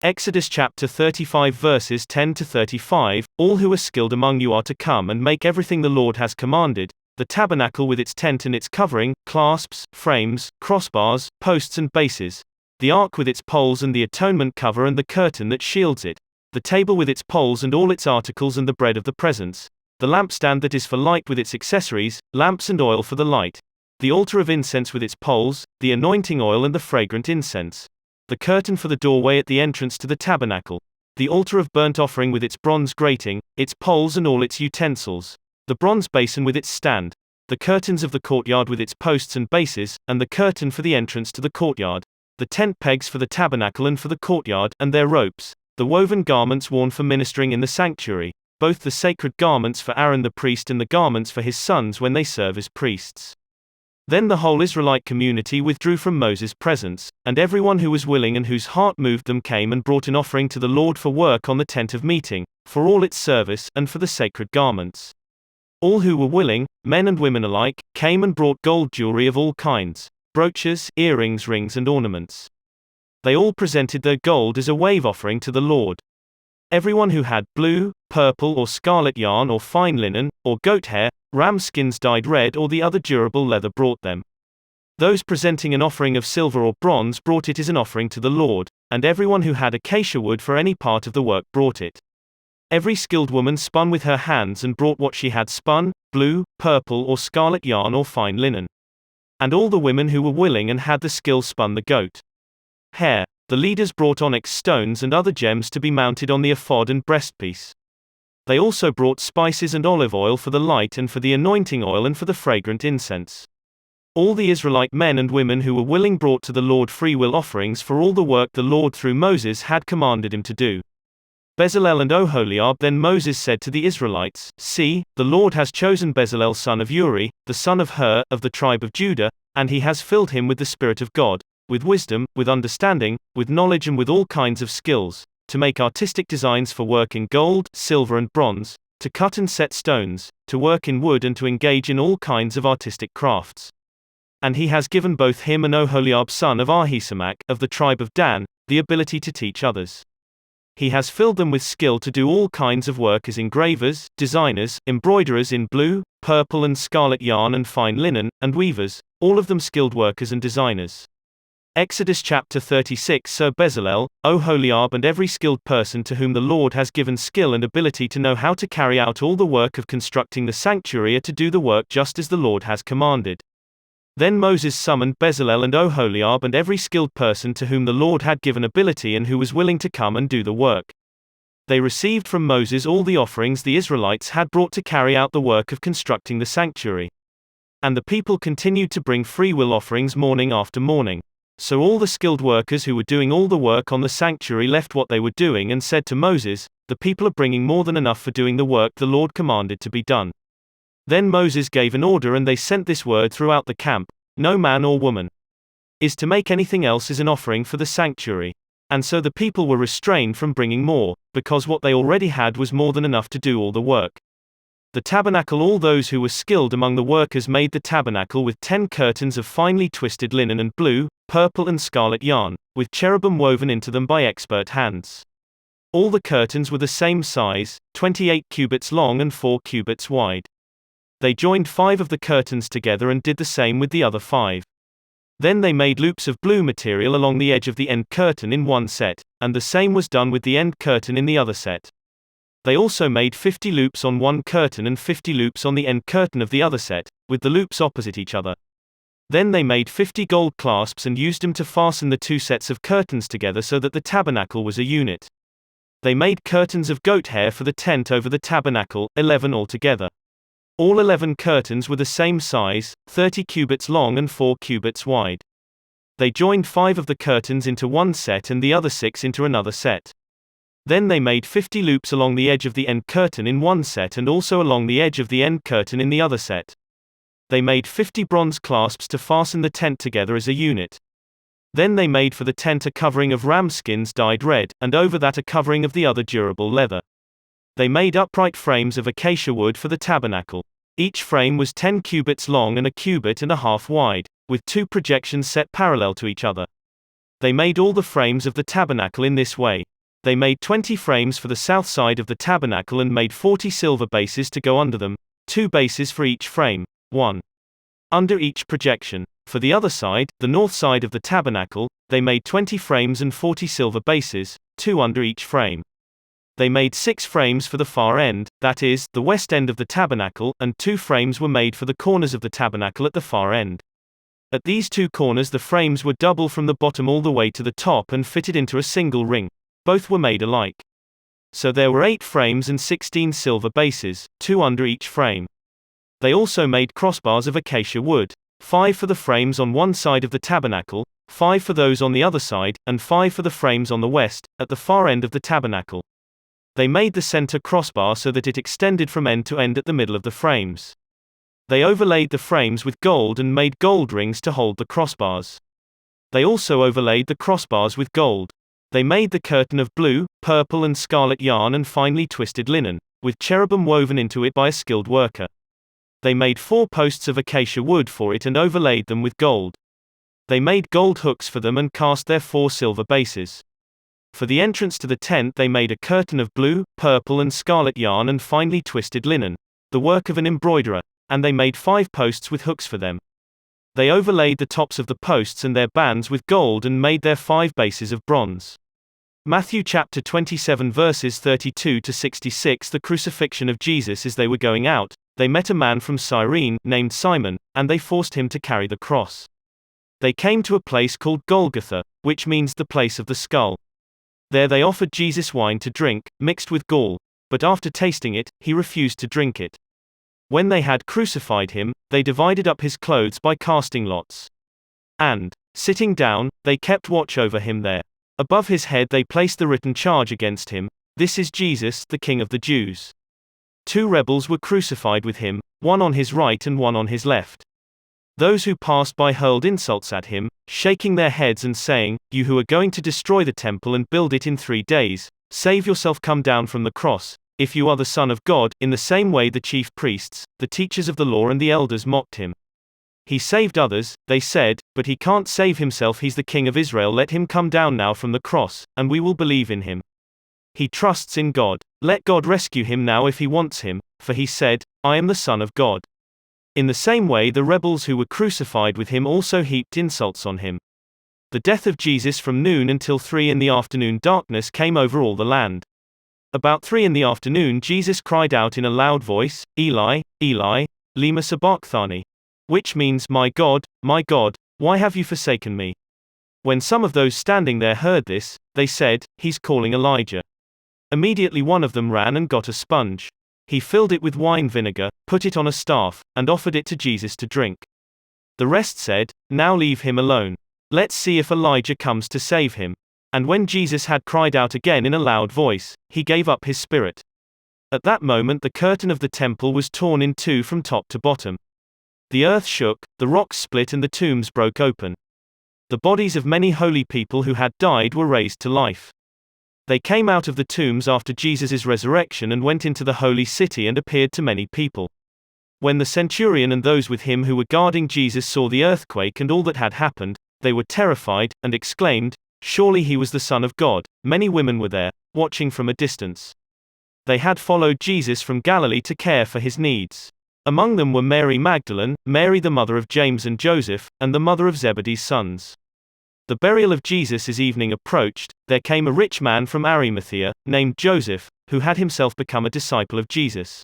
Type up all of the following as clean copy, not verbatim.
Exodus chapter 35 verses 10 to 35. All who are skilled among you are to come and make everything the Lord has commanded: the tabernacle with its tent and its covering, clasps, frames, crossbars, posts and bases; the ark with its poles and the atonement cover and the curtain that shields it; the table with its poles and all its articles and the bread of the presence; the lampstand that is for light with its accessories, lamps and oil for the light; the altar of incense with its poles, the anointing oil and the fragrant incense; the curtain for the doorway at the entrance to the tabernacle; the altar of burnt offering with its bronze grating, its poles and all its utensils; the bronze basin with its stand; the curtains of the courtyard with its posts and bases, and the curtain for the entrance to the courtyard; the tent pegs for the tabernacle and for the courtyard, and their ropes; the woven garments worn for ministering in the sanctuary, both the sacred garments for Aaron the priest and the garments for his sons when they serve as priests. Then the whole Israelite community withdrew from Moses' presence, and everyone who was willing and whose heart moved them came and brought an offering to the Lord for work on the tent of meeting, for all its service, and for the sacred garments. All who were willing, men and women alike, came and brought gold jewelry of all kinds, brooches, earrings, rings and ornaments. They all presented their gold as a wave offering to the Lord. Everyone who had blue, purple or scarlet yarn or fine linen, or goat hair, ram skins dyed red or the other durable leather brought them. Those presenting an offering of silver or bronze brought it as an offering to the Lord, and everyone who had acacia wood for any part of the work brought it. Every skilled woman spun with her hands and brought what she had spun, blue, purple or scarlet yarn or fine linen. And all the women who were willing and had the skill spun the goat hair. The leaders brought onyx stones and other gems to be mounted on the ephod and breastpiece. They also brought spices and olive oil for the light and for the anointing oil and for the fragrant incense. All the Israelite men and women who were willing brought to the Lord freewill offerings for all the work the Lord through Moses had commanded him to do. Bezalel and Oholiab. Then Moses said to the Israelites, "See, the Lord has chosen Bezalel son of Uri, the son of Hur, of the tribe of Judah, and he has filled him with the Spirit of God, with wisdom, with understanding, with knowledge and with all kinds of skills, to make artistic designs for work in gold, silver and bronze, to cut and set stones, to work in wood and to engage in all kinds of artistic crafts. And he has given both him and Oholiab son of Ahisamach, of the tribe of Dan, the ability to teach others. He has filled them with skill to do all kinds of work as engravers, designers, embroiderers in blue, purple and scarlet yarn and fine linen, and weavers, all of them skilled workers and designers." Exodus chapter 36. So Bezalel, Oholiab and every skilled person to whom the Lord has given skill and ability to know how to carry out all the work of constructing the sanctuary are to do the work just as the Lord has commanded. Then Moses summoned Bezalel and Oholiab and every skilled person to whom the Lord had given ability and who was willing to come and do the work. They received from Moses all the offerings the Israelites had brought to carry out the work of constructing the sanctuary. And the people continued to bring freewill offerings morning after morning. So all the skilled workers who were doing all the work on the sanctuary left what they were doing and said to Moses, "The people are bringing more than enough for doing the work the Lord commanded to be done." Then Moses gave an order and they sent this word throughout the camp: "No man or woman is to make anything else as an offering for the sanctuary." And so the people were restrained from bringing more, because what they already had was more than enough to do all the work. The tabernacle. All those who were skilled among the workers made the tabernacle with 10 curtains of finely twisted linen and blue, purple and scarlet yarn, with cherubim woven into them by expert hands. All the curtains were the same size, 28 cubits long and 4 cubits wide. They joined 5 of the curtains together and did the same with the other 5. Then they made loops of blue material along the edge of the end curtain in one set, and the same was done with the end curtain in the other set. They also made 50 loops on one curtain and 50 loops on the end curtain of the other set, with the loops opposite each other. Then they made 50 gold clasps and used them to fasten the 2 sets of curtains together so that the tabernacle was a unit. They made curtains of goat hair for the tent over the tabernacle, 11 altogether. All 11 curtains were the same size, 30 cubits long and 4 cubits wide. They joined 5 of the curtains into one set and the other 6 into another set. Then they made 50 loops along the edge of the end curtain in one set and also along the edge of the end curtain in the other set. They made 50 bronze clasps to fasten the tent together as a unit. Then they made for the tent a covering of ram skins dyed red, and over that a covering of the other durable leather. They made upright frames of acacia wood for the tabernacle. Each frame was 10 cubits long and a cubit and a half wide, with 2 projections set parallel to each other. They made all the frames of the tabernacle in this way. They made 20 frames for the south side of the tabernacle and made 40 silver bases to go under them, 2 bases for each frame, 1 under each projection. For the other side, the north side of the tabernacle, they made 20 frames and 40 silver bases, 2 under each frame. They made 6 frames for the far end, that is, the west end of the tabernacle, and 2 frames were made for the corners of the tabernacle at the far end. At these 2 corners the frames were double from the bottom all the way to the top and fitted into a single ring. Both were made alike. So there were 8 frames and 16 silver bases, 2 under each frame. They also made crossbars of acacia wood, 5 for the frames on one side of the tabernacle, 5 for those on the other side, and 5 for the frames on the west, at the far end of the tabernacle. They made the center crossbar so that it extended from end to end at the middle of the frames. They overlaid the frames with gold and made gold rings to hold the crossbars. They also overlaid the crossbars with gold. They made the curtain of blue, purple and scarlet yarn and finely twisted linen, with cherubim woven into it by a skilled worker. They made 4 posts of acacia wood for it and overlaid them with gold. They made gold hooks for them and cast their 4 silver bases. For the entrance to the tent they made a curtain of blue, purple and scarlet yarn and finely twisted linen, the work of an embroiderer, and they made 5 posts with hooks for them. They overlaid the tops of the posts and their bands with gold and made their 5 bases of bronze. Matthew chapter 27 verses 32 to 66. The crucifixion of Jesus. As they were going out, they met a man from Cyrene, named Simon, and they forced him to carry the cross. They came to a place called Golgotha, which means the place of the skull. There they offered Jesus wine to drink, mixed with gall, but after tasting it, he refused to drink it. When they had crucified him, they divided up his clothes by casting lots. And, sitting down, they kept watch over him there. Above his head they placed the written charge against him, "This is Jesus, the King of the Jews." 2 rebels were crucified with him, one on his right and one on his left. Those who passed by hurled insults at him, shaking their heads and saying, "You who are going to destroy the temple and build it in 3 days, save yourself, come down from the cross, if you are the Son of God." In the same way the chief priests, the teachers of the law and the elders mocked him. "He saved others," they said, "but he can't save himself. He's the King of Israel. Let him come down now from the cross, and we will believe in him. He trusts in God. Let God rescue him now if he wants him, for he said, 'I am the Son of God.'" In the same way the rebels who were crucified with him also heaped insults on him. The death of Jesus. From noon until 3 in the afternoon darkness came over all the land. About 3 in the afternoon Jesus cried out in a loud voice, "Eli, Eli, lema sabachthani," which means, my God, why have you forsaken me?" When some of those standing there heard this, they said, "He's calling Elijah." Immediately one of them ran and got a sponge. He filled it with wine vinegar, put it on a staff, and offered it to Jesus to drink. The rest said, "Now leave him alone. Let's see if Elijah comes to save him." And when Jesus had cried out again in a loud voice, he gave up his spirit. At that moment the curtain of the temple was torn in 2 from top to bottom. The earth shook, the rocks split and the tombs broke open. The bodies of many holy people who had died were raised to life. They came out of the tombs after Jesus' resurrection and went into the holy city and appeared to many people. When the centurion and those with him who were guarding Jesus saw the earthquake and all that had happened, they were terrified, and exclaimed, "Surely he was the Son of God." Many women were there, watching from a distance. They had followed Jesus from Galilee to care for his needs. Among them were Mary Magdalene, Mary the mother of James and Joseph, and the mother of Zebedee's sons. The burial of Jesus. As evening approached, there came a rich man from Arimathea, named Joseph, who had himself become a disciple of Jesus.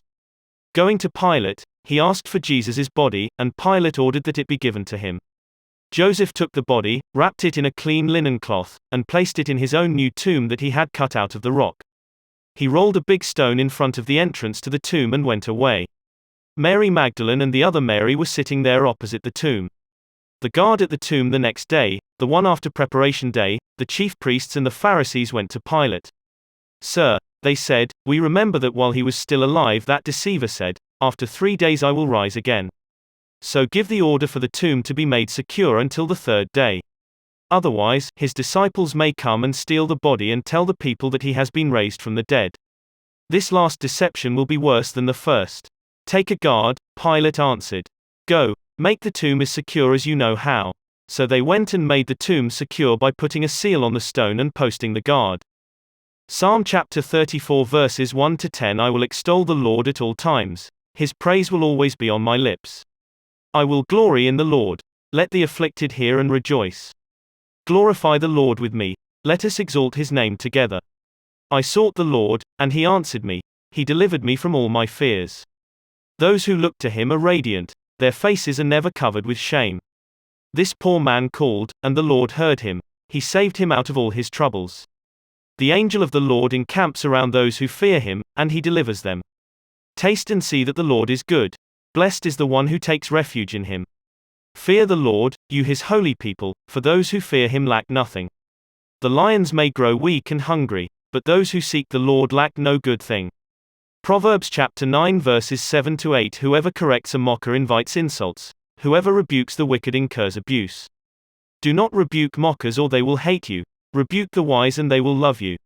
Going to Pilate, he asked for Jesus' body, and Pilate ordered that it be given to him. Joseph took the body, wrapped it in a clean linen cloth, and placed it in his own new tomb that he had cut out of the rock. He rolled a big stone in front of the entrance to the tomb and went away. Mary Magdalene and the other Mary were sitting there opposite the tomb. The guard at the tomb the next day, the one after preparation day, the chief priests and the Pharisees went to Pilate. "Sir," they said, "we remember that while he was still alive that deceiver said, 'After 3 days I will rise again.' So give the order for the tomb to be made secure until the 3rd day. Otherwise, his disciples may come and steal the body and tell the people that he has been raised from the dead. This last deception will be worse than the first." "Take a guard," Pilate answered. "Go, make the tomb as secure as you know how." So they went and made the tomb secure by putting a seal on the stone and posting the guard. Psalm chapter 34 verses 1 to 10. I will extol the Lord at all times. His praise will always be on my lips. I will glory in the Lord. Let the afflicted hear and rejoice. Glorify the Lord with me. Let us exalt his name together. I sought the Lord, and he answered me. He delivered me from all my fears. Those who look to him are radiant. Their faces are never covered with shame. This poor man called, and the Lord heard him. He saved him out of all his troubles. The angel of the Lord encamps around those who fear him, and he delivers them. Taste and see that the Lord is good. Blessed is the one who takes refuge in him. Fear the Lord, you his holy people, for those who fear him lack nothing. The lions may grow weak and hungry, but those who seek the Lord lack no good thing. Proverbs chapter 9 verses 7 to 8. Whoever corrects a mocker invites insults. Whoever rebukes the wicked incurs abuse. Do not rebuke mockers or they will hate you. Rebuke the wise and they will love you.